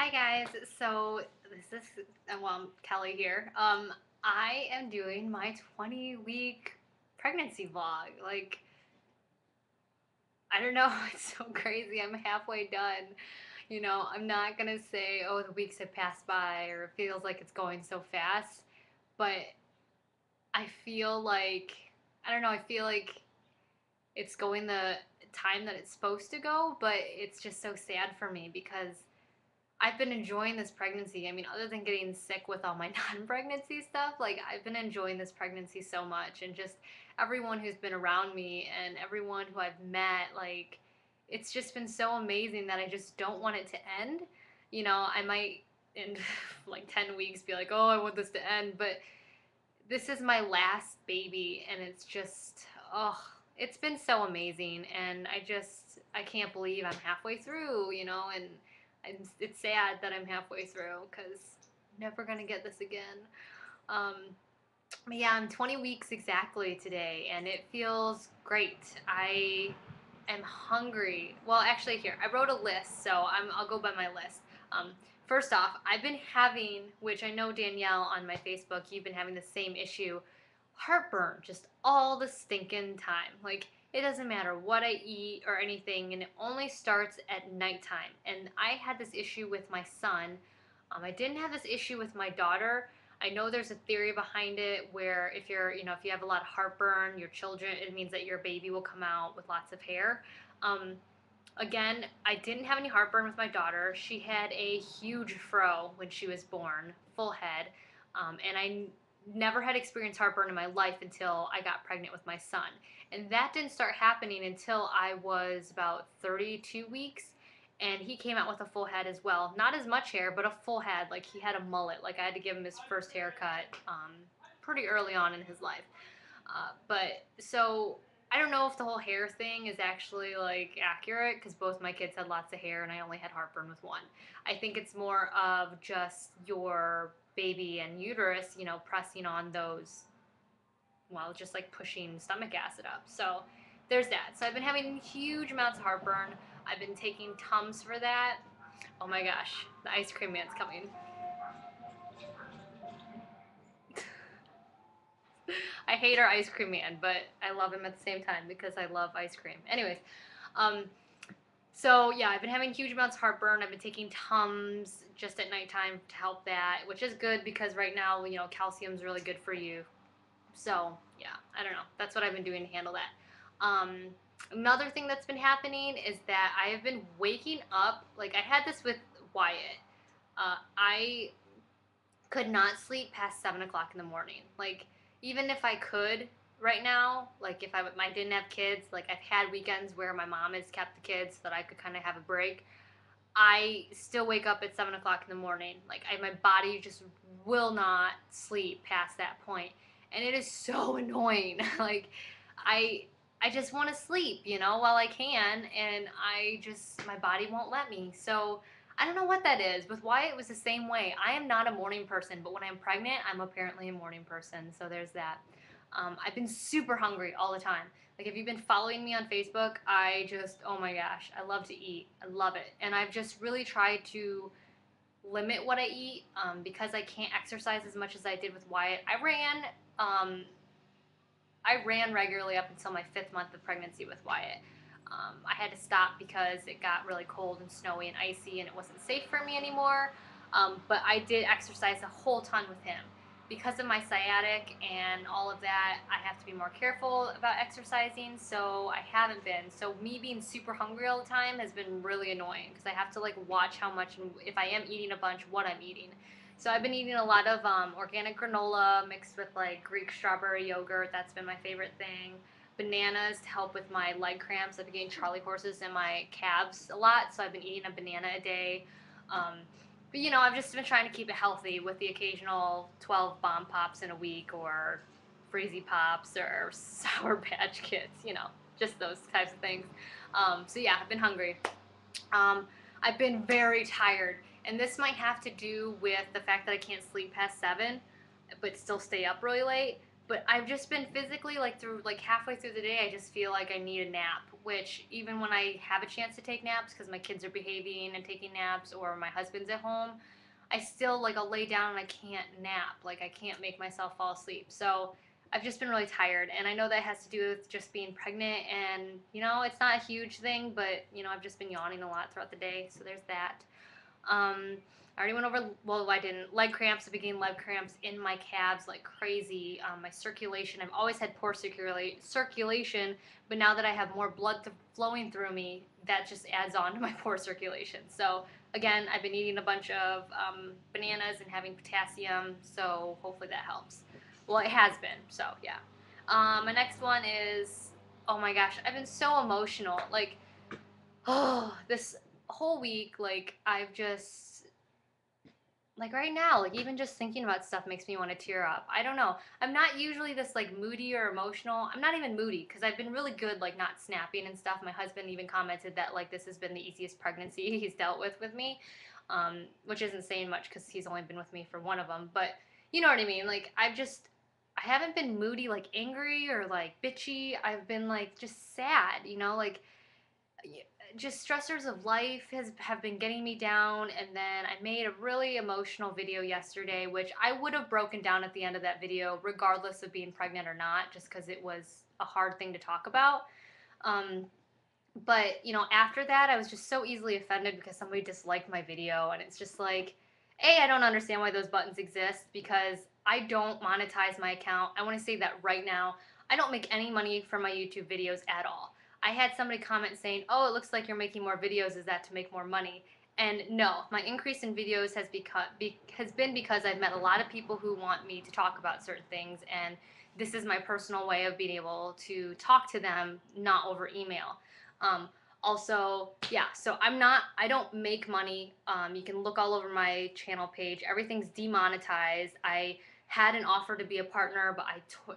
Hi guys, so this is Kelly here. I am doing my 20-week pregnancy vlog. I don't know, it's so crazy. I'm halfway done. I'm not gonna say, oh, the weeks have passed by or it feels like it's going so fast, but I feel like, I don't know, I feel like it's going the time that it's supposed to go, but it's just so sad for me because I've been enjoying this pregnancy. I mean, other than getting sick with all my non-pregnancy stuff, like I've been enjoying this pregnancy so much, and just everyone who's been around me and everyone who I've met, like it's just been so amazing that I just don't want it to end. I might in like 10 weeks be like, "Oh, I want this to end," but this is my last baby and it's just it's been so amazing, and I can't believe I'm halfway through, and it's sad that I'm halfway through because I'm never gonna get this again. um, but yeah, I'm 20 weeks exactly today and it feels great. I am hungry. Well, actually, here I wrote a list, so I'll go by my list. Um, First off, I've been having, which I know Danielle on my Facebook, you've been having the same issue, heartburn just all the stinking time. Like it doesn't matter what I eat or anything, and it only starts at nighttime. And I had this issue with my son. I didn't have this issue with my daughter. I know there's a theory behind it where if you have a lot of heartburn, your children, it means that your baby will come out with lots of hair. Um, Again, I didn't have any heartburn with my daughter. She had a huge fro when she was born, full head, and I never had experienced heartburn in my life until I got pregnant with my son. And that didn't start happening until I was about 32 weeks, and he came out with a full head as well. Not as much hair, but a full head. Like he had a mullet. Like I had to give him his first haircut pretty early on in his life. But so I don't know if the whole hair thing is actually like accurate because both my kids had lots of hair and I only had heartburn with one. I think it's more of just your baby and uterus, pressing on those, well, just like pushing stomach acid up. So there's that. So I've been having huge amounts of heartburn. I've been taking Tums for that. Oh my gosh, the ice cream man's coming. I hate our ice cream man, but I love him at the same time because I love ice cream. Anyways, um, so yeah, I've been having huge amounts of heartburn. I've been taking Tums just at nighttime to help that, which is good because right now, calcium's really good for you. So yeah, I don't know. That's what I've been doing to handle that. Another thing that's been happening is that I have been waking up. Like I had this with Wyatt. I could not sleep past 7 o'clock in the morning. Like even if I could right now, like if I didn't have kids, like I've had weekends where my mom has kept the kids so that I could kind of have a break. I still wake up at 7 o'clock in the morning. Like my body just will not sleep past that point, and it is so annoying. Like I I just want to sleep, while I can, and my body won't let me. So I don't know what that is. With Wyatt, it was the same way. I am not a morning person, but when I'm pregnant, I'm apparently a morning person. So there's that. I've been super hungry all the time. Like if you've been following me on Facebook, oh my gosh, I love to eat. I love it. And I've just really tried to limit what I eat because I can't exercise as much as I did with Wyatt. Um, I ran regularly up until my 5th month of pregnancy with Wyatt. I had to stop because it got really cold and snowy and icy and it wasn't safe for me anymore. But I did exercise a whole ton with him. Because of my sciatic and all of that, I have to be more careful about exercising, so I haven't been. So me being super hungry all the time has been really annoying because I have to like watch how much, and if I am eating a bunch, what I'm eating. So I've been eating a lot of organic granola mixed with like Greek strawberry yogurt. That's been my favorite thing. Bananas to help with my leg cramps. I've been getting Charlie horses in my calves a lot, so I've been eating a banana a day. Um, but I've just been trying to keep it healthy with the occasional 12 bomb pops in a week or freezy pops or sour patch kits, just those types of things. So yeah, I've been hungry. Um, I've been very tired, and this might have to do with the fact that I can't sleep past 7, but still stay up really late. But I've just been physically like through like halfway through the day, I just feel like I need a nap, which even when I have a chance to take naps because my kids are behaving and taking naps or my husband's at home, I still, like, I'll lay down and I can't nap. Like, I can't make myself fall asleep. So I've just been really tired, and I know that has to do with just being pregnant, and, it's not a huge thing, but, I've just been yawning a lot throughout the day, so there's that. I already went over, well, I didn't. Leg cramps, I began leg cramps in my calves like crazy. My circulation, I've always had poor circulation, but now that I have more blood flowing through me, that just adds on to my poor circulation. So, again, I've been eating a bunch of bananas and having potassium, so hopefully that helps. Well, it has been, so yeah. My next one is, oh my gosh, I've been so emotional. Like, oh, this whole week, like, I've just, like, right now, like, even just thinking about stuff makes me want to tear up. I don't know. I'm not usually this, like, moody or emotional. I'm not even moody because I've been really good, like, not snapping and stuff. My husband even commented that, like, this has been the easiest pregnancy he's dealt with me, which isn't saying much because he's only been with me for one of them. But you know what I mean? Like, I haven't been moody, like, angry or, like, bitchy. I've been, like, just sad, like, just stressors of life have been getting me down. And then I made a really emotional video yesterday, which I would have broken down at the end of that video regardless of being pregnant or not, just because it was a hard thing to talk about. But after that, I was just so easily offended because somebody disliked my video, and it's just like, I don't understand why those buttons exist, because I don't monetize my account. I want to say that right now. I don't make any money from my YouTube videos at all. I had somebody comment saying, oh, it looks like you're making more videos. Is that to make more money? And no, my increase in videos has been because I've met a lot of people who want me to talk about certain things, and this is my personal way of being able to talk to them, not over email. Also, yeah, so I don't make money. You can look all over my channel page. Everything's demonetized. I had an offer to be a partner, but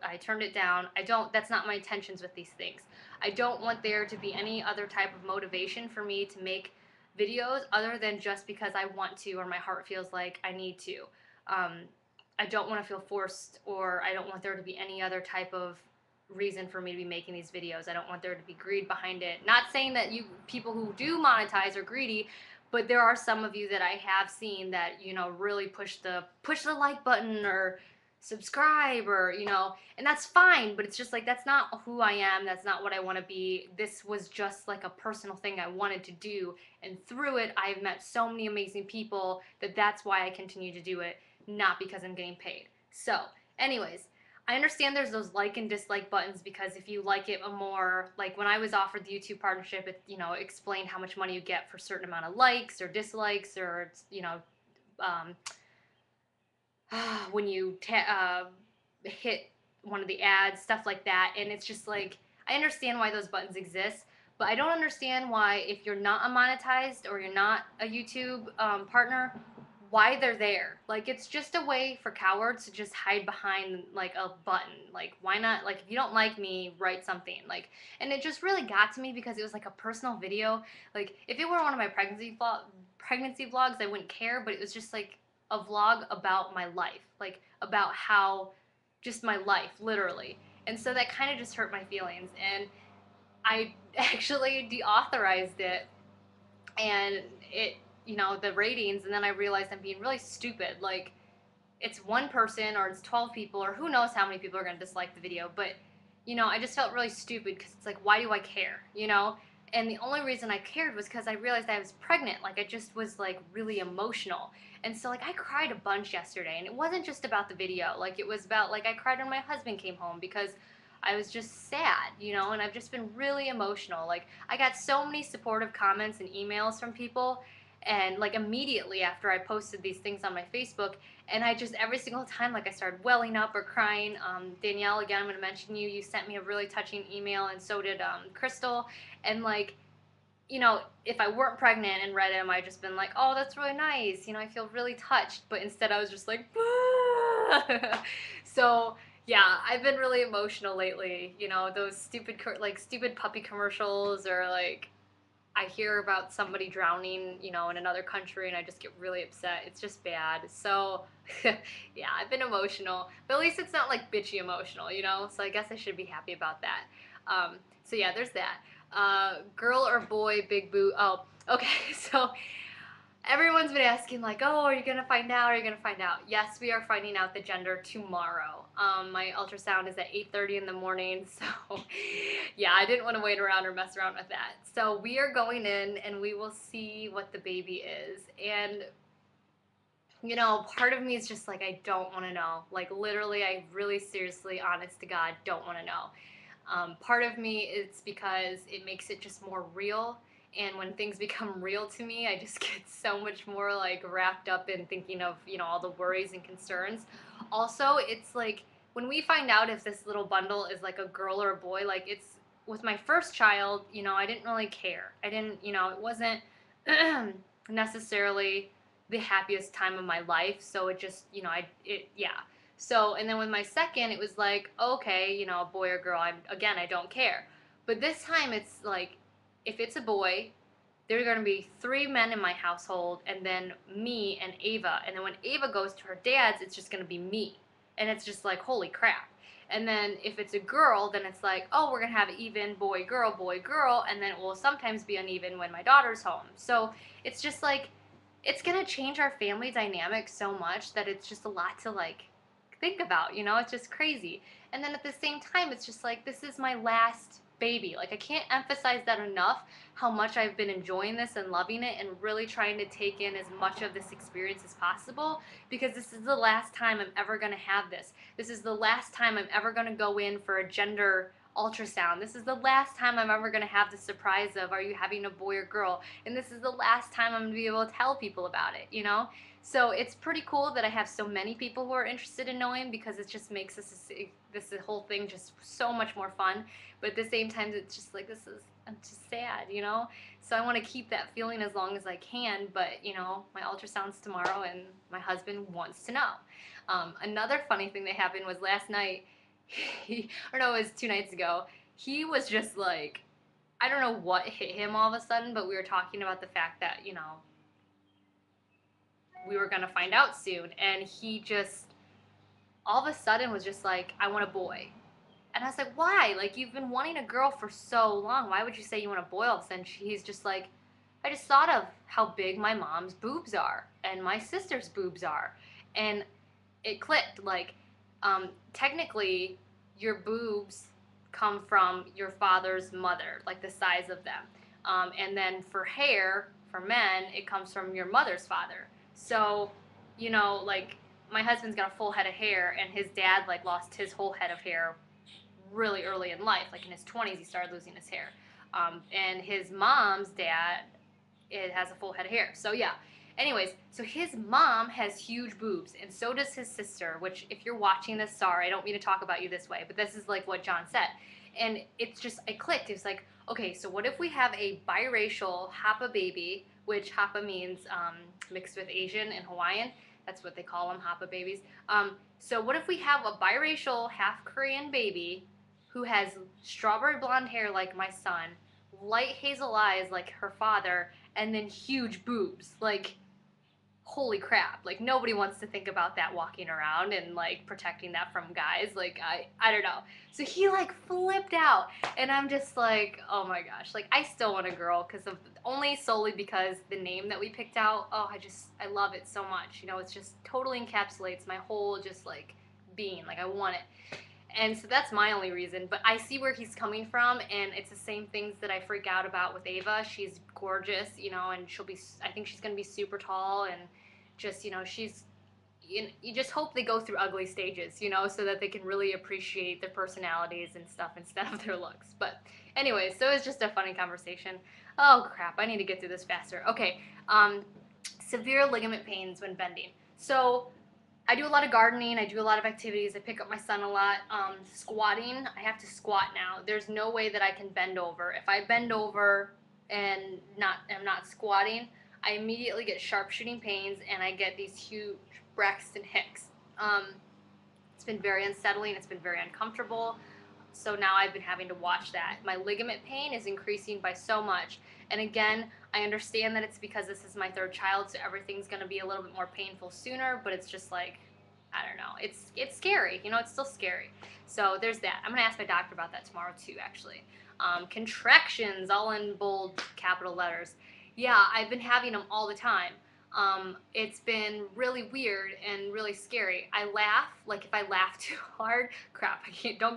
I turned it down. That's not my intentions with these things. I don't want there to be any other type of motivation for me to make videos other than just because I want to or my heart feels like I need to. I don't want to feel forced, or I don't want there to be any other type of reason for me to be making these videos. I don't want there to be greed behind it. Not saying that you people who do monetize are greedy, but there are some of you that I have seen that, really push the like button or subscribe, or, and that's fine, but it's just like, that's not who I am. That's not what I want to be. This was just like a personal thing I wanted to do, and through it I've met so many amazing people that's why I continue to do it, not because I'm getting paid. So anyways, I understand there's those like and dislike buttons, because if you like it more, like when I was offered the YouTube partnership, it, explained how much money you get for a certain amount of likes or dislikes, or, when you hit one of the ads, stuff like that. And it's just like, I understand why those buttons exist, but I don't understand why, if you're not monetized or you're not a YouTube partner, why they're there. Like, it's just a way for cowards to just hide behind, like, a button. Like, why not, like, if you don't like me, write something. Like, and it just really got to me because it was like a personal video. Like, if it were one of my pregnancy vlogs, I wouldn't care, but it was just like a vlog about my life, like, about how, just my life, literally. And so that kind of just hurt my feelings, and I actually deauthorized it, and it, the ratings, and then I realized I'm being really stupid. Like, it's one person or it's 12 people or who knows how many people are going to dislike the video, but, I just felt really stupid because it's like, why do I care, And the only reason I cared was because I realized I was pregnant. Like, I just was, like, really emotional. And so, like, I cried a bunch yesterday, and it wasn't just about the video. Like, it was about, like, I cried when my husband came home because I was just sad, and I've just been really emotional. Like, I got so many supportive comments and emails from people, and, like, immediately after I posted these things on my Facebook, and I just, every single time, like, I started welling up or crying. Danielle, again, I'm going to mention you. You sent me a really touching email, and so did Crystal. And, like, if I weren't pregnant and read them, I'd just been like, oh, that's really nice. I feel really touched. But instead, I was just like, so, yeah, I've been really emotional lately. Those stupid puppy commercials, or, like, I hear about somebody drowning, in another country, and I just get really upset. It's just bad. So, yeah, I've been emotional. But at least it's not, like, bitchy emotional, So I guess I should be happy about that. So, yeah, there's that. Girl or boy, big boot. Oh, okay. So everyone's been asking like, oh, are you gonna find out? Are you gonna find out? Yes, we are finding out the gender tomorrow. My ultrasound is at 8:30 in the morning, so yeah, I didn't want to wait around or mess around with that. So we are going in and we will see what the baby is. And you know, part of me is just like, I don't want to know. Like, literally, I really seriously, honest to God, don't want to know. Part of me is because it makes it just more real. And when things become real to me, I just get so much more like wrapped up in thinking of, you know, all the worries and concerns. Also, it's like when we find out if this little bundle is like a girl or a boy, like it's with my first child, you know, I didn't really care. I didn't, you know, it wasn't necessarily the happiest time of my life. So it just, you know, yeah. So, and then with my second, it was like, okay, you know, boy or girl, I don't care. But this time it's like, if it's a boy, there are going to be 3 men in my household, and then me and Ava. And then when Ava goes to her dad's, it's just going to be me. And it's just like, holy crap. And then if it's a girl, then it's like, oh, we're going to have even boy, girl. And then it will sometimes be uneven when my daughter's home. So it's just like, it's going to change our family dynamic so much that it's just a lot to like think about, you know? It's just crazy. And then at the same time, it's just like, this is my last baby. Like, I can't emphasize that enough, how much I've been enjoying this and loving it and really trying to take in as much of this experience as possible, because this is the last time I'm ever going to have this. This is the last time I'm ever going to go in for a gender ultrasound. This is the last time I'm ever going to have the surprise of, are you having a boy or girl? And this is the last time I'm going to be able to tell people about it, you know? So it's pretty cool that I have so many people who are interested in knowing, this just makes this whole thing just so much more fun. But at the same time, it's just like, I'm just sad, you know? So I want to keep that feeling as long as I can, but, you know, my ultrasound's tomorrow and my husband wants to know. Another funny thing that happened was last night, it was 2 nights ago, he was just like, I don't know what hit him all of a sudden, but we were talking about the fact that, you know, we were going to find out soon, and he just all of a sudden was just like, I want a boy. And I was like, why? Like, you've been wanting a girl for so long. Why would you say you want a boy all of a sudden? He's just like, I just thought of how big my mom's boobs are and my sister's boobs are. And it clicked. Like, technically, your boobs come from your father's mother, like the size of them. And then for hair, for men, it comes from your mother's father. So, you know, like, my husband's got a full head of hair, and his dad, like, lost his whole head of hair really early in life. Like, in his 20s, he started losing his hair. And his mom's dad, it has a full head of hair. So, yeah. Anyways, so his mom has huge boobs, and so does his sister, which, if you're watching this, sorry, I don't mean to talk about you this way, but this is, like, what John said. And it clicked. It was like, okay, so what if we have a biracial Hapa baby, which Hapa means mixed with Asian and Hawaiian. That's what they call them, Hapa babies. So what if we have a biracial half Korean baby who has strawberry blonde hair like my son, light hazel eyes like her father, and then huge boobs? Like, holy crap. Like, nobody wants to think about that walking around and, like, protecting that from guys. Like, I don't know. So he, like, flipped out, and I'm just like, oh my gosh. Like, I still want a girl only solely because the name that we picked out, oh, I love it so much. You know, it's just totally encapsulates my whole just, like, being. Like, I want it. And so that's my only reason. But I see where he's coming from, and it's the same things that I freak out about with Ava. She's gorgeous, you know, and I think she's going to be super tall, and just, you know, you just hope they go through ugly stages, you know, so that they can really appreciate their personalities and stuff instead of their looks. But anyways, so it's just a funny conversation. Oh, crap, I need to get through this faster. Okay, severe ligament pains when bending. So I do a lot of gardening, I do a lot of activities, I pick up my son a lot. Squatting, I have to squat now. There's no way that I can bend over. If I bend over and I'm not squatting, I immediately get sharp-shooting pains, and I get these huge Braxton Hicks. It's been very unsettling, it's been very uncomfortable, so now I've been having to watch that. My ligament pain is increasing by so much, and again, I understand that it's because this is my third child, so everything's going to be a little bit more painful sooner, but it's just like, I don't know, it's scary, you know, it's still scary. So there's that. I'm going to ask my doctor about that tomorrow too, actually. contractions, all in bold capital letters. Yeah, I've been having them all the time. It's been really weird and really scary. I laugh, like if I laugh too hard, crap, I can't, don't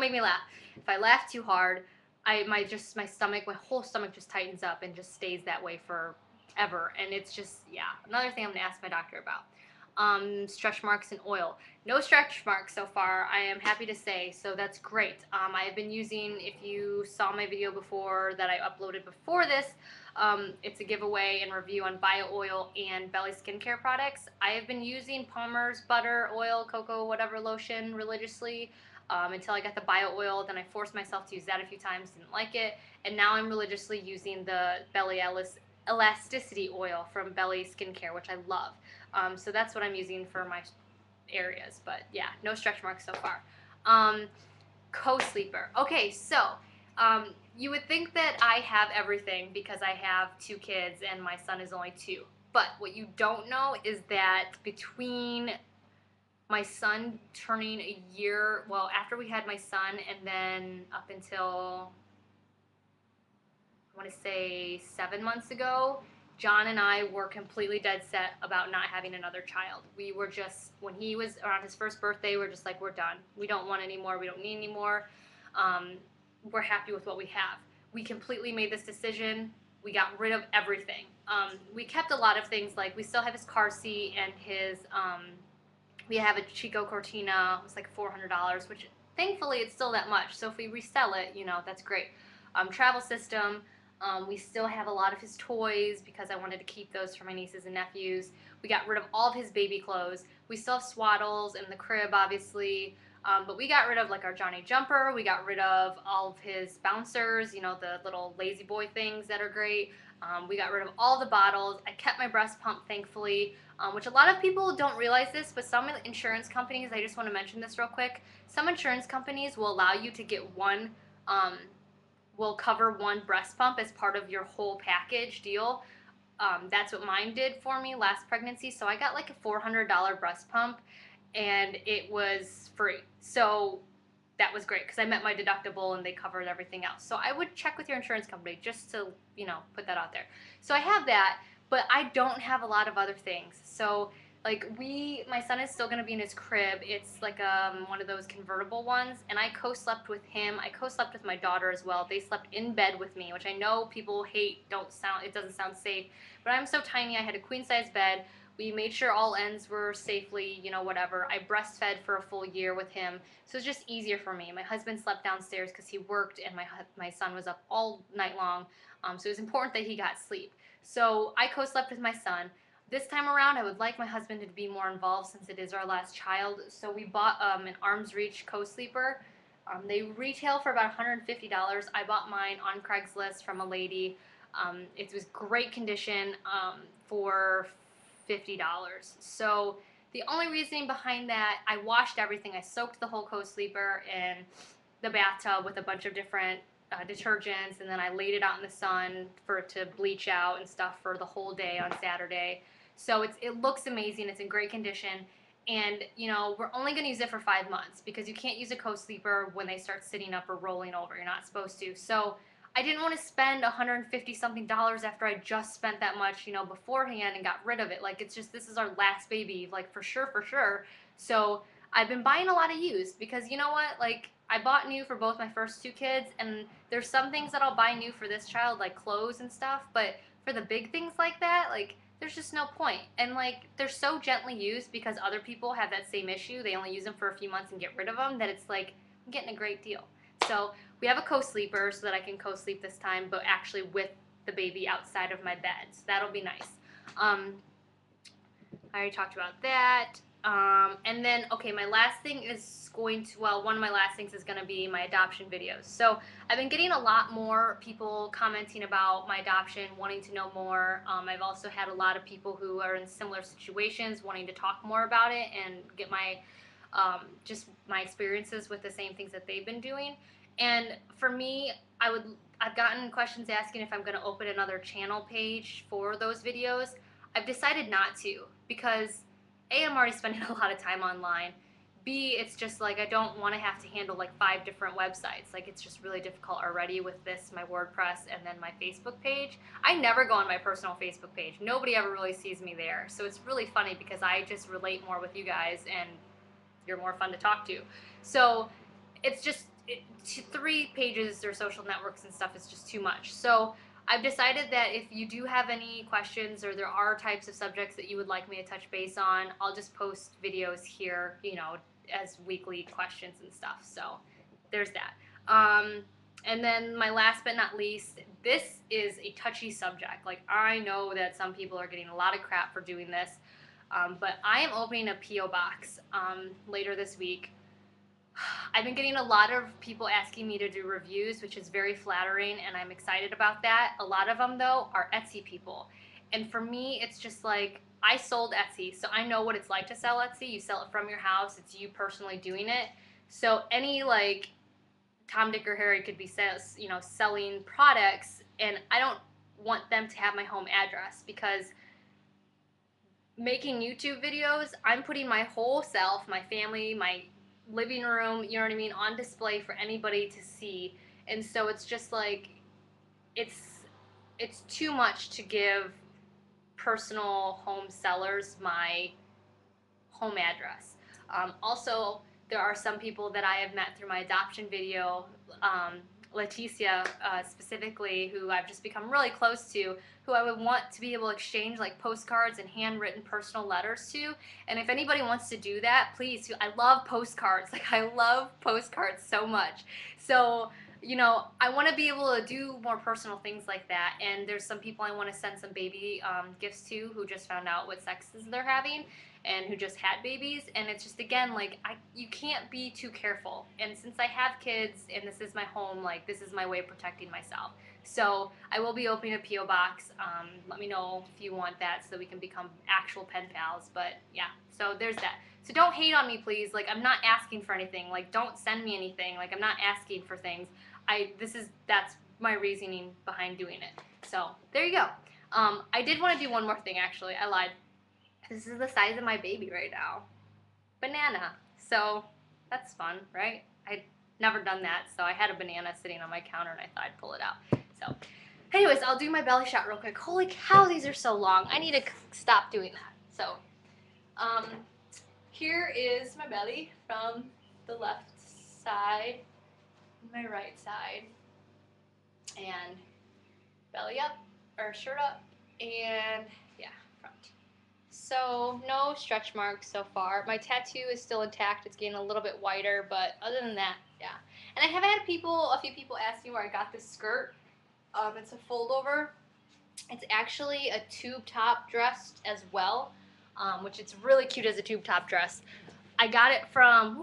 make me laugh. If I laugh too hard, my stomach, my whole stomach just tightens up and just stays that way forever. And it's just, yeah, another thing I'm gonna ask my doctor about. Stretch marks and oil. No stretch marks so far, I am happy to say, so that's great. I've been using, if you saw my video before that I uploaded before this, it's a giveaway and review on bio oil and Belly skincare products. I have been using Palmer's butter, oil, cocoa, whatever lotion religiously until I got the bio oil. Then I forced myself to use that a few times, didn't like it, and now I'm religiously using the Belly elasticity oil from Belly skincare, which I love. So that's what I'm using for my areas, but yeah, no stretch marks so far. Co-sleeper. Okay, so you would think that I have everything because I have 2 kids and my son is only 2. But what you don't know is that between my son turning a year, well, after we had my son and then up until, I want to say 7 months ago, John and I were completely dead set about not having another child. We were just, when he was around his first birthday, we're just like, we're done. We don't want any more. We don't need any more. We're happy with what we have. We completely made this decision. We got rid of everything. We kept a lot of things, like we still have his car seat and his, we have a Chico Cortina. It was like $400, which thankfully it's still that much. So if we resell it, you know, that's great. Travel system. We still have a lot of his toys because I wanted to keep those for my nieces and nephews. We got rid of all of his baby clothes. We still have swaddles in the crib, obviously. But we got rid of like our Johnny jumper. We got rid of all of his bouncers, you know, the little lazy boy things that are great. We got rid of all the bottles. I kept my breast pump, thankfully, which a lot of people don't realize this, but some insurance companies, I just want to mention this real quick, some insurance companies will allow you to get one, will cover one breast pump as part of your whole package deal. That's what mine did for me last pregnancy. So I got like a $400 breast pump and it was free. So that was great because I met my deductible and they covered everything else. So I would check with your insurance company just to, you know, put that out there. So I have that, but I don't have a lot of other things. So like my son is still going to be in his crib. It's like one of those convertible ones, and I co-slept with him. I co-slept with my daughter as well. They slept in bed with me, which I know people hate, it doesn't sound safe, but I'm so tiny. I had a queen size bed. We made sure all ends were safely, you know, whatever. I breastfed for a full year with him, so it's just easier for me. My husband slept downstairs because he worked, and my son was up all night long, so it was important that he got sleep. So I co-slept with my son. This time around, I would like my husband to be more involved since it is our last child. So we bought an arm's reach co-sleeper. They retail for about $150. I bought mine on Craigslist from a lady. It was great condition for $50. So the only reasoning behind that, I washed everything. I soaked the whole co-sleeper in the bathtub with a bunch of different detergents, and then I laid it out in the sun for it to bleach out and stuff for the whole day on Saturday. So it looks amazing. It's in great condition. And, you know, we're only going to use it for 5 months because you can't use a co-sleeper when they start sitting up or rolling over. You're not supposed to. So I didn't want to spend $150 something after I just spent that much, you know, beforehand and got rid of it. Like, it's just, this is our last baby, like, for sure, for sure. So I've been buying a lot of used because, you know what, like, I bought new for both my first 2 kids, and there's some things that I'll buy new for this child, like clothes and stuff, but for the big things like that, like, there's just no point. And like, they're so gently used because other people have that same issue. They only use them for a few months and get rid of them, that it's like, I'm getting a great deal. So we have a co-sleeper so that I can co-sleep this time, but actually with the baby outside of my bed. So that'll be nice. I already talked about that. And then, okay, my last thing is going to, well, one of my last things is going to be my adoption videos. So I've been getting a lot more people commenting about my adoption, wanting to know more. I've also had a lot of people who are in similar situations wanting to talk more about it and get my, just my experiences with the same things that they've been doing. And for me, I've gotten questions asking if I'm going to open another channel page for those videos. I've decided not to because A, I'm already spending a lot of time online. B, it's just like I don't want to have to handle like 5 different websites. Like it's just really difficult already with this, my WordPress, and then my Facebook page. I never go on my personal Facebook page. Nobody ever really sees me there. So it's really funny because I just relate more with you guys and you're more fun to talk to. So it's just 3 pages or social networks and stuff is just too much. So I've decided that if you do have any questions or there are types of subjects that you would like me to touch base on, I'll just post videos here, you know, as weekly questions and stuff. So there's that. And then my last but not least, this is a touchy subject. Like I know that some people are getting a lot of crap for doing this, but I am opening a P.O. box later this week. I've been getting a lot of people asking me to do reviews, which is very flattering, and I'm excited about that. A lot of them, though, are Etsy people. And for me, it's just like, I sold Etsy, so I know what it's like to sell Etsy. You sell it from your house. It's you personally doing it. So any, like, Tom, Dick, or Harry could be selling products, and I don't want them to have my home address because making YouTube videos, I'm putting my whole self, my family, my living room, you know what I mean, on display for anybody to see. And so it's just like it's too much to give personal home sellers my home address. Also, there are some people that I have met through my adoption video, Leticia specifically, who I've just become really close to, who I would want to be able to exchange like postcards and handwritten personal letters to. And if anybody wants to do that, please. I love postcards. Like I love postcards so much. So, you know, I want to be able to do more personal things like that. And there's some people I want to send some baby gifts to who just found out what sexes they're having and who just had babies. And it's just, again, like, you can't be too careful. And since I have kids and this is my home, like, this is my way of protecting myself. So I will be opening a P.O. box. Let me know if you want that so that we can become actual pen pals. But yeah, so there's that. So don't hate on me, please. Like, I'm not asking for anything. Like, don't send me anything. Like, I'm not asking for things. That's my reasoning behind doing it. So there you go. I did want to do one more thing, actually. I lied. This is the size of my baby right now. Banana. So that's fun, right? I'd never done that, so I had a banana sitting on my counter and I thought I'd pull it out. So anyways, I'll do my belly shot real quick. Holy cow, these are so long. I need to stop doing that. So here is my belly from the left side, my right side, and belly up, or shirt up, and yeah, front. So no stretch marks so far. My tattoo is still intact. It's getting a little bit whiter, but other than that, yeah. And I have had a few people ask me where I got this skirt. It's a fold over. It's actually a tube top dress as well, which it's really cute as a tube top dress. I got it from,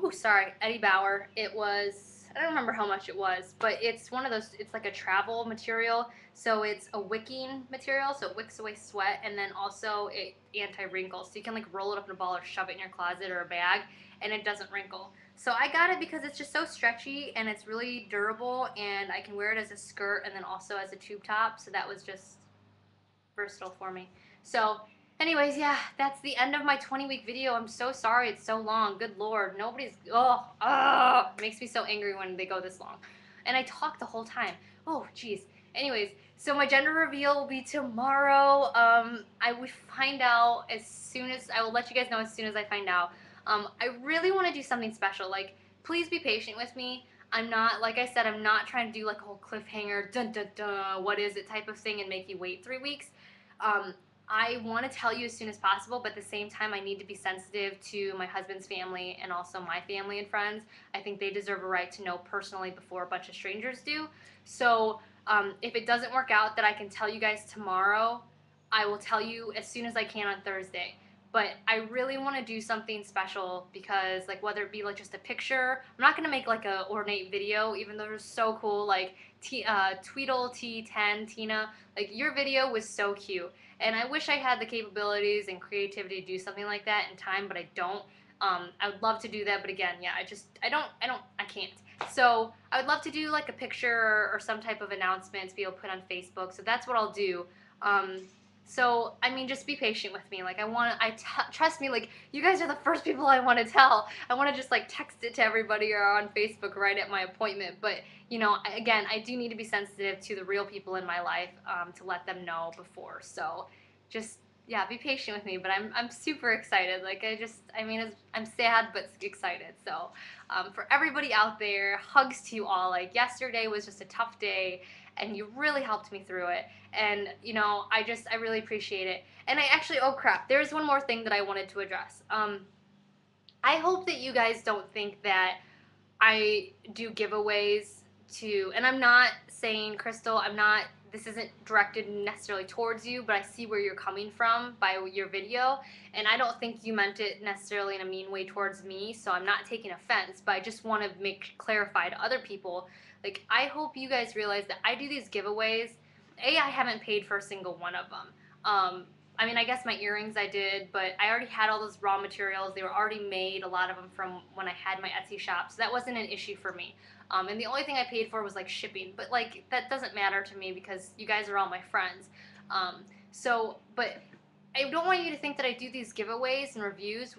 Eddie Bauer. It was, I don't remember how much it was, but it's one of those, it's like a travel material. So it's a wicking material, so it wicks away sweat, and then also it anti-wrinkles. So you can like roll it up in a ball or shove it in your closet or a bag, and it doesn't wrinkle. So I got it because it's just so stretchy and it's really durable, and I can wear it as a skirt and then also as a tube top. So that was just versatile for me. So anyways, yeah, that's the end of my 20-week video. I'm so sorry it's so long. Good Lord. Nobody's, it makes me so angry when they go this long. And I talk the whole time. Oh, jeez. Anyways, so my gender reveal will be tomorrow. I will find out as soon as, I will let you guys know as soon as I find out. I really want to do something special. Like, please be patient with me. I'm not, like I said, I'm not trying to do like a whole cliffhanger, dun dun dun, what is it type of thing and make you wait 3 weeks. I want to tell you as soon as possible, but at the same time, I need to be sensitive to my husband's family and also my family and friends. I think they deserve a right to know personally before a bunch of strangers do. So if it doesn't work out that I can tell you guys tomorrow, I will tell you as soon as I can on Thursday. But I really want to do something special because, like, whether it be like just a picture, I'm not going to make like a ornate video, even though they're so cool, like Tweedle T10 Tina, like your video was so cute. And I wish I had the capabilities and creativity to do something like that in time, but I don't. I would love to do that, but again, yeah, I can't. So I would love to do like a picture or some type of announcement to be able to put on Facebook. So that's what I'll do. So, I mean, just be patient with me. Like, trust me, like, you guys are the first people I want to tell. I want to just, like, text it to everybody or on Facebook right at my appointment. But, you know, again, I do need to be sensitive to the real people in my life to let them know before. So, just, yeah, be patient with me. But I'm super excited. Like, I mean, I'm sad, but excited. So, for everybody out there, hugs to you all. Like, yesterday was just a tough day, and you really helped me through it. And, you know, I really appreciate it. And I actually, oh crap, there's one more thing that I wanted to address. I hope that you guys don't think that I do giveaways and I'm not saying, Crystal, this isn't directed necessarily towards you, but I see where you're coming from by your video, and I don't think you meant it necessarily in a mean way towards me, so I'm not taking offense, but I just want to clarify to other people, like, I hope you guys realize that I do these giveaways. I haven't paid for a single one of them. I mean, I guess my earrings I did, but I already had all those raw materials. They were already made, a lot of them from when I had my Etsy shop, so that wasn't an issue for me. And the only thing I paid for was like shipping, but like that doesn't matter to me because you guys are all my friends. But I don't want you to think that I do these giveaways and reviews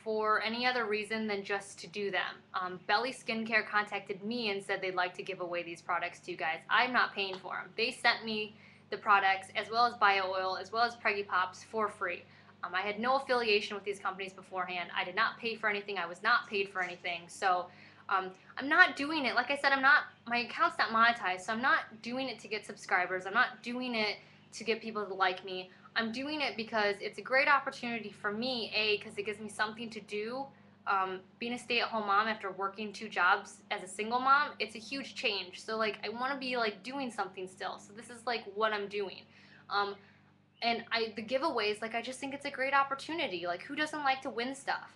for any other reason than just to do them. Belly Skincare contacted me and said they'd like to give away these products to you guys. I'm not paying for them. They sent me the products as well as bio oil as well as Preggy Pops for free. I had no affiliation with these companies beforehand. I did not pay for anything. I was not paid for anything. So I'm not doing it. Like I said, my account's not monetized, so I'm not doing it to get subscribers. I'm not doing it to get people to like me. I'm doing it because it's a great opportunity for me, because it gives me something to do. Being a stay-at-home mom after working 2 jobs as a single mom, it's a huge change. So like I want to be like doing something still. So this is like what I'm doing. And the giveaways, like I just think it's a great opportunity. Like who doesn't like to win stuff?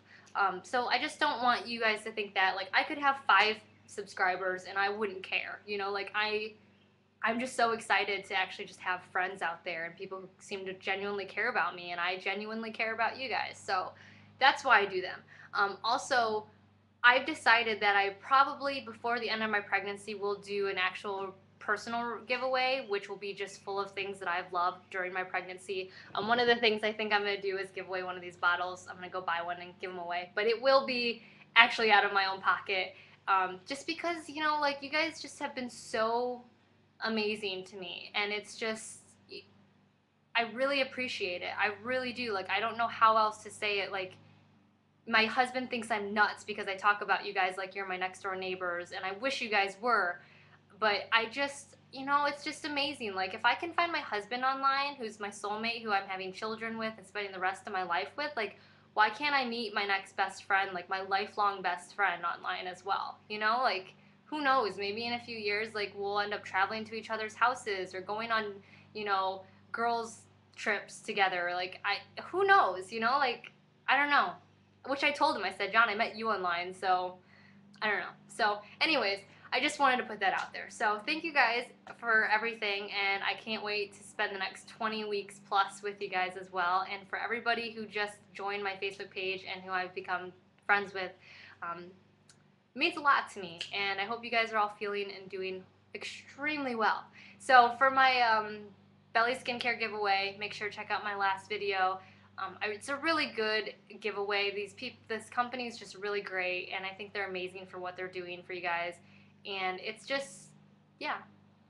So I just don't want you guys to think that like I could have 5 subscribers and I wouldn't care. You know, like I'm just so excited to actually just have friends out there and people who seem to genuinely care about me, and I genuinely care about you guys. So that's why I do them. Also, I've decided that I probably, before the end of my pregnancy, will do an actual personal giveaway, which will be just full of things that I've loved during my pregnancy. One of the things I think I'm going to do is give away one of these bottles. I'm going to go buy one and give them away. But it will be actually out of my own pocket. Just because, you know, like you guys just have been so amazing to me. And it's just, I really appreciate it. I really do. Like, I don't know how else to say it. Like, my husband thinks I'm nuts because I talk about you guys like you're my next door neighbors, and I wish you guys were, but I just, you know, it's just amazing. Like, if I can find my husband online, who's my soulmate, who I'm having children with and spending the rest of my life with, like, why can't I meet my next best friend, like my lifelong best friend online as well? You know, like, who knows? Maybe in a few years, like, we'll end up traveling to each other's houses or going on, you know, girls' trips together. Like, who knows, you know? Like, I don't know. Which I told him, I said, John, I met you online, so I don't know. So anyways, I just wanted to put that out there. So thank you guys for everything, and I can't wait to spend the next 20 weeks plus with you guys as well. And for everybody who just joined my Facebook page and who I've become friends with, it means a lot to me, and I hope you guys are all feeling and doing extremely well. So for my Belly Skincare giveaway, make sure to check out my last video. It's a really good giveaway. This company is just really great, and I think they're amazing for what they're doing for you guys. And it's just, yeah,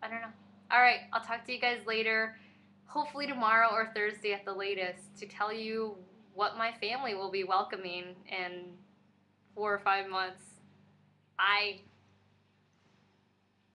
I don't know. All right, I'll talk to you guys later, hopefully tomorrow or Thursday at the latest, to tell you what my family will be welcoming in 4 or 5 months. Bye.